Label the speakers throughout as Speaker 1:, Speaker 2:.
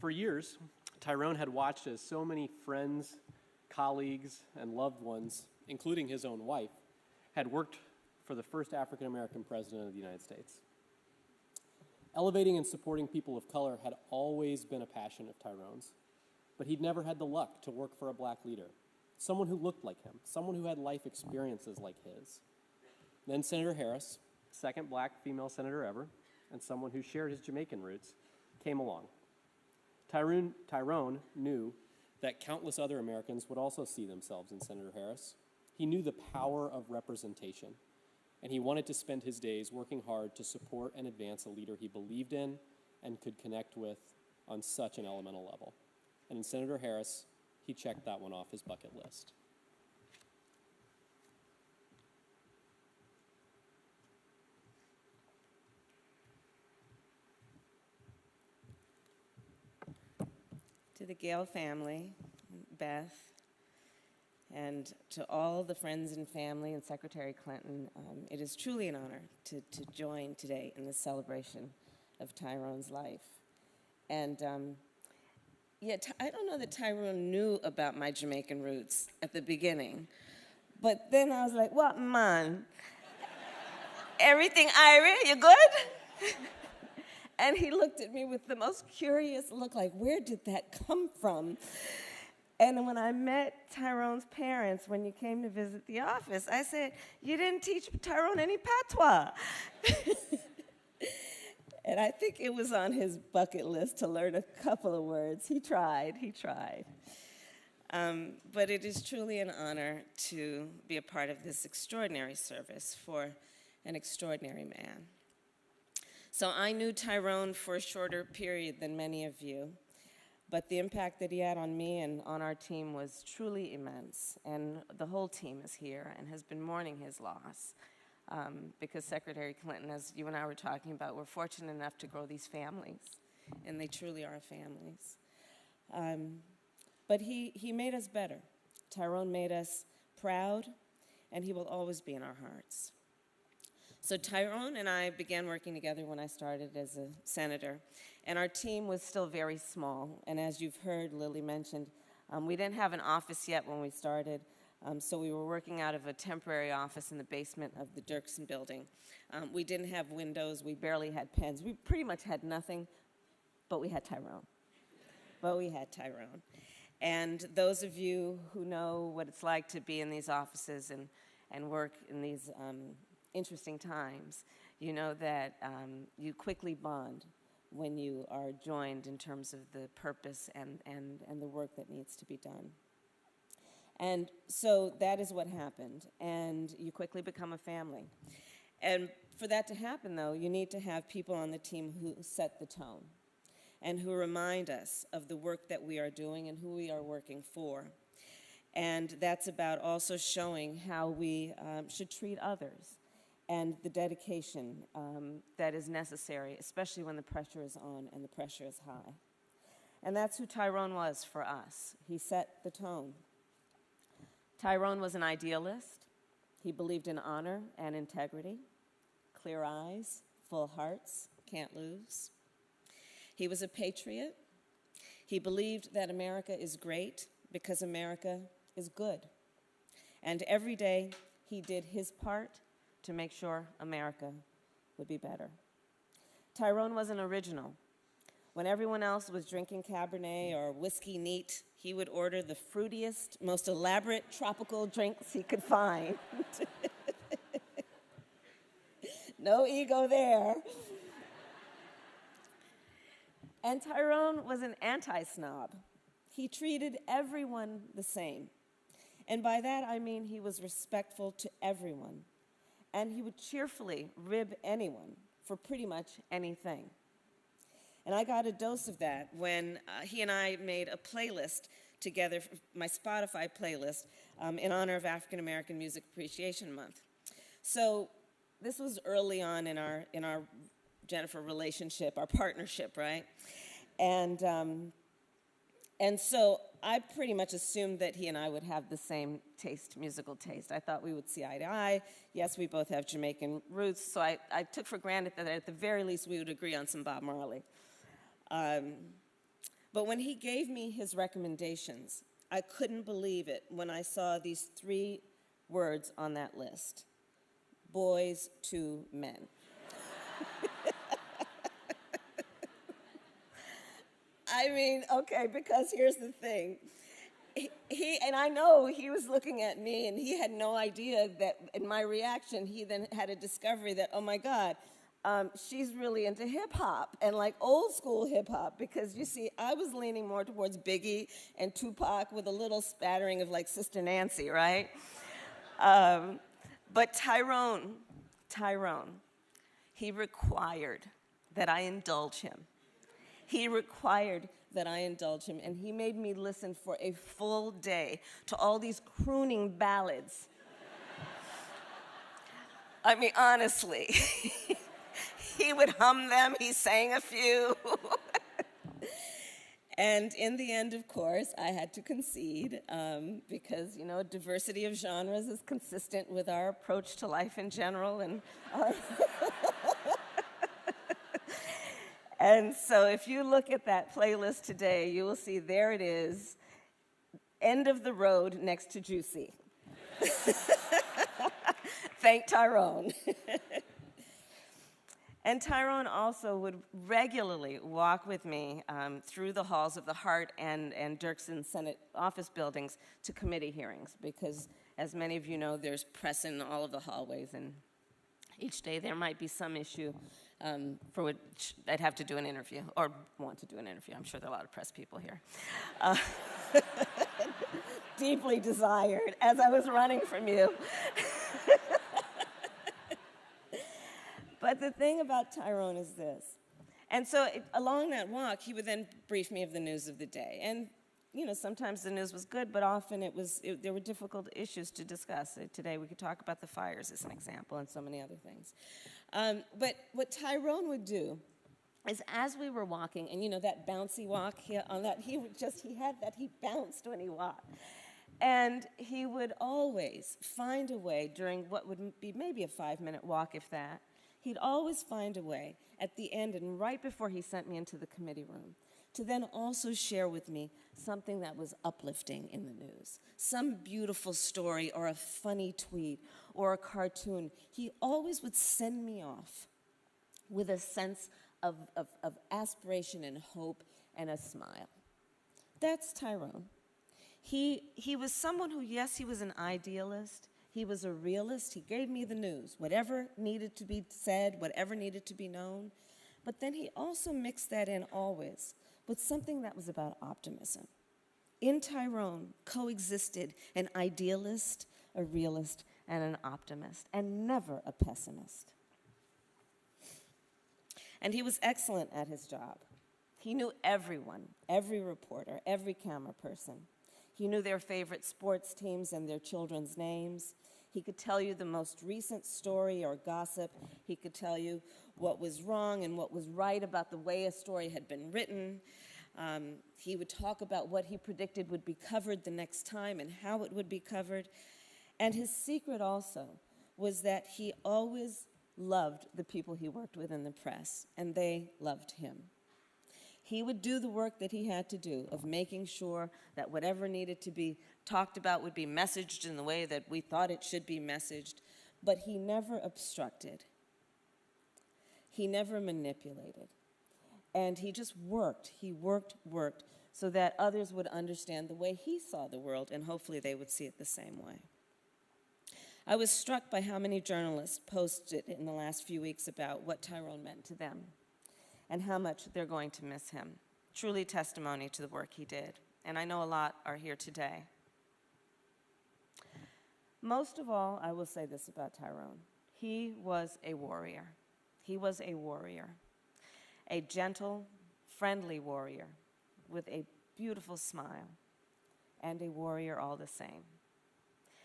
Speaker 1: For years, Tyrone had watched as so many friends, colleagues, and loved ones, including his own wife, had worked for the first African-American president of the United States. Elevating and supporting people of color had always been a passion of Tyrone's, but he'd never had the luck to work for a black leader, someone who looked like him, someone who had life experiences like his. Then Senator Harris, second black female senator ever, and someone who shared his Jamaican roots, came along. Tyrone knew that countless other Americans would also see themselves in Senator Harris. He knew the power of representation, and he wanted to spend his days working hard to support and advance a leader he believed in and could connect with on such an elemental level. And in Senator Harris, he checked that one off his bucket list.
Speaker 2: To the Gayle family, Beth, and to all the friends and family and Secretary Clinton, it is truly an honor to join today in this celebration of Tyrone's life. And I don't know that Tyrone knew about my Jamaican roots at the beginning, but then I was like, what man? Everything Irish, you good? And he looked at me with the most curious look, like, where did that come from? And when I met Tyrone's parents, when you came to visit the office, I said, you didn't teach Tyrone any patois. And I think it was on his bucket list to learn a couple of words. He tried. But it is truly an honor to be a part of this extraordinary service for an extraordinary man. So I knew Tyrone for a shorter period than many of you, but the impact that he had on me and on our team was truly immense. And the whole team is here and has been mourning his loss. Because Secretary Clinton, as you and I were talking about, we're fortunate enough to grow these families, and they truly are families. But he made us better. Tyrone made us proud, and he will always be in our hearts. So Tyrone and I began working together when I started as a senator, and our team was still very small. And as you've heard Lily mentioned, we didn't have an office yet when we started, so we were working out of a temporary office in the basement of the Dirksen building. We didn't have windows, we barely had pens. We pretty much had nothing, but we had Tyrone. And those of you who know what it's like to be in these offices and work in these interesting times, you know that you quickly bond when you are joined in terms of the purpose and the work that needs to be done. And so that is what happened, and you quickly become a family. And for that to happen, though, you need to have people on the team who set the tone and who remind us of the work that we are doing and who we are working for. And that's about also showing how we should treat others and the dedication that is necessary, especially when the pressure is on and the pressure is high. And that's who Tyrone was for us. He set the tone. Tyrone was an idealist. He believed in honor and integrity, clear eyes, full hearts, can't lose. He was a patriot. He believed that America is great because America is good. And every day he did his part to make sure America would be better. Tyrone was an original. When everyone else was drinking Cabernet or whiskey neat, he would order the fruitiest, most elaborate tropical drinks he could find. No ego there. And Tyrone was an anti-snob. He treated everyone the same. And by that I mean he was respectful to everyone. And he would cheerfully rib anyone for pretty much anything. And I got a dose of that when he and I made a playlist together, my Spotify playlist, in honor of African American Music Appreciation Month. So this was early on in our Jennifer relationship, our partnership, right? And so I pretty much assumed that he and I would have the same taste, musical taste. I thought we would see eye to eye. Yes, we both have Jamaican roots, so I took for granted that at the very least we would agree on some Bob Marley. But when he gave me his recommendations, I couldn't believe it when I saw these 3 words on that list: boys to men. I mean, okay, because here's the thing. And I know he was looking at me and he had no idea that in my reaction, he then had a discovery that, oh my God, she's really into hip hop and like old school hip hop, because you see, I was leaning more towards Biggie and Tupac with a little spattering of like Sister Nancy, right? But Tyrone, he required that I indulge him. He required that I indulge him, and he made me listen for a full day to all these crooning ballads. I mean, honestly, he would hum them, he sang a few. And in the end, of course, I had to concede because, you know, diversity of genres is consistent with our approach to life in general. And so if you look at that playlist today, you will see there it is, end of the road next to Juicy. Thank Tyrone. And Tyrone also would regularly walk with me through the halls of the Hart and Dirksen Senate office buildings to committee hearings, because as many of you know, there's press in all of the hallways, and each day there might be some issue for which I'd have to do an interview, or want to do an interview. I'm sure there are a lot of press people here. Deeply desired, as I was running from you. But the thing about Tyrone is this. And so along that walk, he would then brief me of the news of the day. And, you know, sometimes the news was good, but often there were difficult issues to discuss. Today we could talk about the fires as an example, and so many other things. But what Tyrone would do is, as we were walking, and you know that bouncy walk, he bounced when he walked. And he would always find a way during what would be maybe a 5-minute walk, if that. He'd always find a way at the end and right before he sent me into the committee room to then also share with me something that was uplifting in the news, some beautiful story or a funny tweet or a cartoon. He always would send me off with a sense of aspiration and hope and a smile. That's Tyrone. He was someone who, yes, he was an idealist. He was a realist. He gave me the news, whatever needed to be said, whatever needed to be known. But then he also mixed that in always with something that was about optimism. In Tyrone coexisted an idealist, a realist, and an optimist, and never a pessimist. And he was excellent at his job. He knew everyone, every reporter, every camera person. He knew their favorite sports teams and their children's names. He could tell you the most recent story or gossip. He could tell you what was wrong and what was right about the way a story had been written. He would talk about what he predicted would be covered the next time and how it would be covered. And his secret also was that he always loved the people he worked with in the press, and they loved him. He would do the work that he had to do of making sure that whatever needed to be talked about would be messaged in the way that we thought it should be messaged, but he never obstructed. He never manipulated. And he just worked. He worked so that others would understand the way he saw the world, and hopefully they would see it the same way. I was struck by how many journalists posted in the last few weeks about what Tyrone meant to them and how much they're going to miss him. Truly testimony to the work he did. And I know a lot are here today. Most of all, I will say this about Tyrone. He was a warrior. He was a warrior. A gentle, friendly warrior with a beautiful smile, and a warrior all the same.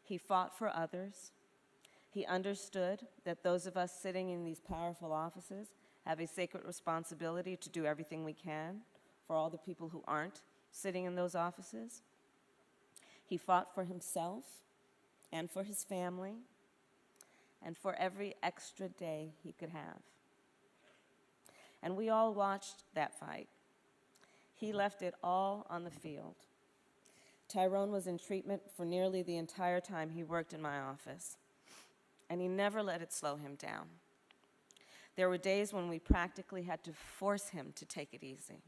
Speaker 2: He fought for others. He understood that those of us sitting in these powerful offices have a sacred responsibility to do everything we can for all the people who aren't sitting in those offices. He fought for himself and for his family and for every extra day he could have. And we all watched that fight. He left it all on the field. Tyrone was in treatment for nearly the entire time he worked in my office, and he never let it slow him down. There were days when we practically had to force him to take it easy.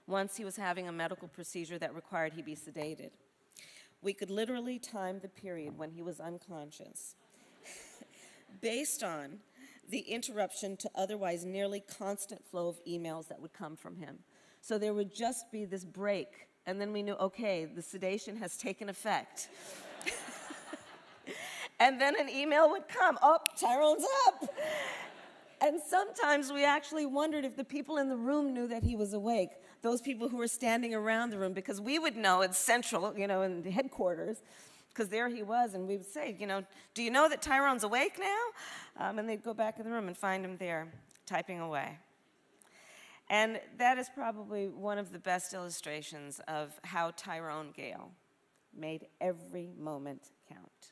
Speaker 2: Once he was having a medical procedure that required he be sedated. We could literally time the period when he was unconscious based on the interruption to otherwise nearly constant flow of emails that would come from him. So there would just be this break, and then we knew, okay, the sedation has taken effect. And then an email would come, oh, Tyrone's up. And sometimes we actually wondered if the people in the room knew that he was awake, those people who were standing around the room, because we would know at Central, you know, in the headquarters, because there he was, and we would say, you know, do you know that Tyrone's awake now? And they'd go back in the room and find him there, typing away. And that is probably one of the best illustrations of how Tyrone Gayle made every moment count.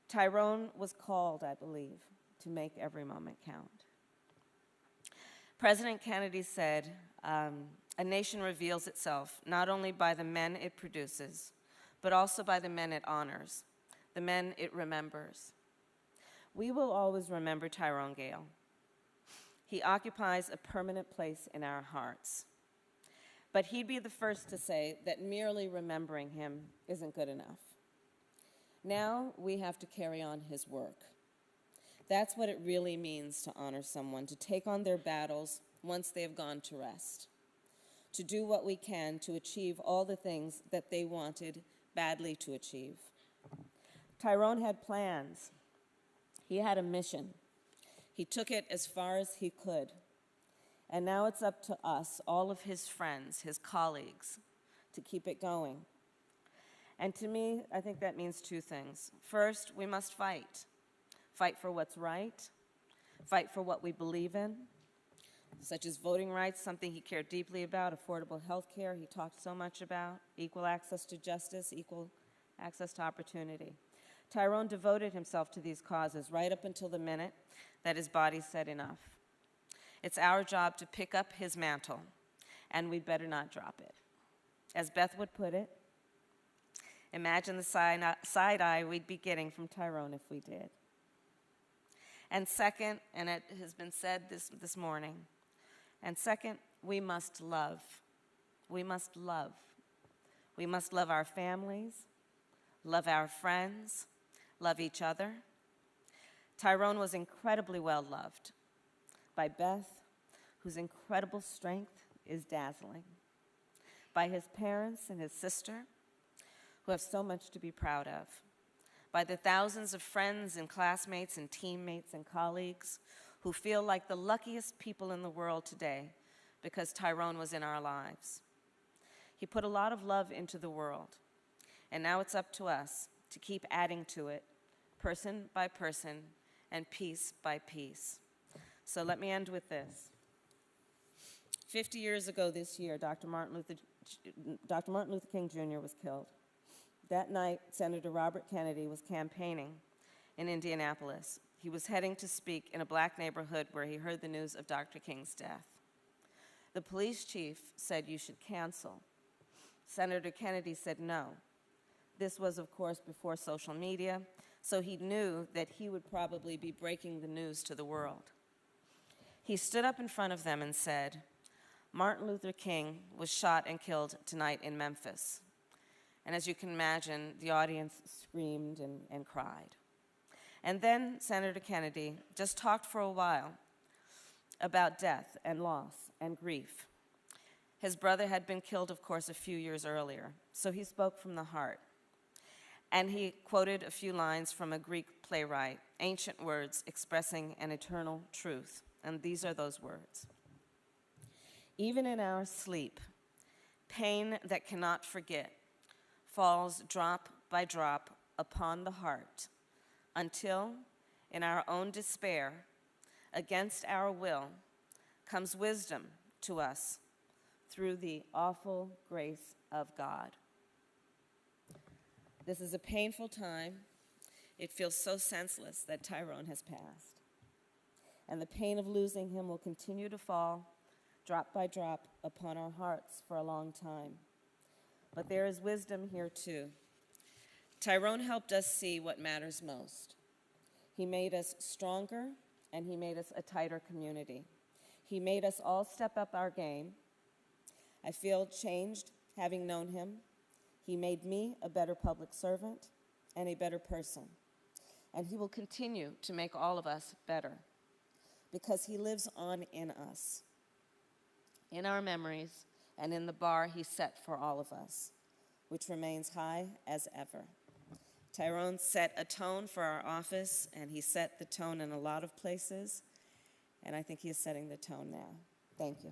Speaker 2: Tyrone was called, I believe, to make every moment count. President Kennedy said, a nation reveals itself not only by the men it produces, but also by the men it honors, the men it remembers. We will always remember Tyrone Gayle. He occupies a permanent place in our hearts. But he'd be the first to say that merely remembering him isn't good enough. Now we have to carry on his work. That's what it really means to honor someone, to take on their battles once they have gone to rest, to do what we can to achieve all the things that they wanted badly to achieve. Tyrone had plans. He had a mission. He took it as far as he could. And now it's up to us, all of his friends, his colleagues, to keep it going. And to me, I think that means two things. First, we must fight. Fight for what's right. Fight for what we believe in, such as voting rights, something he cared deeply about, affordable health care he talked so much about, equal access to justice, equal access to opportunity. Tyrone devoted himself to these causes right up until the minute that his body said enough. It's our job to pick up his mantle, and we'd better not drop it. As Beth would put it, imagine the side eye we'd be getting from Tyrone if we did. And second, and it has been said this morning, and second, we must love. We must love. We must love our families, love our friends, love each other. Tyrone was incredibly well loved by Beth, whose incredible strength is dazzling, by his parents and his sister, who have so much to be proud of, by the thousands of friends and classmates and teammates and colleagues who feel like the luckiest people in the world today because Tyrone was in our lives. He put a lot of love into the world, and now it's up to us to keep adding to it, person by person and piece by piece. So let me end with this. 50 years ago this year, Dr. Martin Luther King Jr. was killed. That night, Senator Robert Kennedy was campaigning in Indianapolis. He was heading to speak in a black neighborhood where he heard the news of Dr. King's death. The police chief said you should cancel. Senator Kennedy said no. This was, of course, before social media, so he knew that he would probably be breaking the news to the world. He stood up in front of them and said, Martin Luther King was shot and killed tonight in Memphis. And as you can imagine, the audience screamed and cried. And then Senator Kennedy just talked for a while about death and loss and grief. His brother had been killed, of course, a few years earlier, so he spoke from the heart. And he quoted a few lines from a Greek playwright, ancient words expressing an eternal truth. And these are those words. Even in our sleep, pain that cannot forget falls drop by drop upon the heart until, in our own despair, against our will, comes wisdom to us through the awful grace of God. This is a painful time. It feels so senseless that Tyrone has passed. And the pain of losing him will continue to fall drop by drop, upon our hearts for a long time. But there is wisdom here too. Tyrone helped us see what matters most. He made us stronger, and he made us a tighter community. He made us all step up our game. I feel changed having known him. He made me a better public servant and a better person. And he will continue to make all of us better because he lives on in us, in our memories, and in the bar he set for all of us, which remains high as ever. Tyrone set a tone for our office, and he set the tone in a lot of places, and I think he is setting the tone now. Thank you.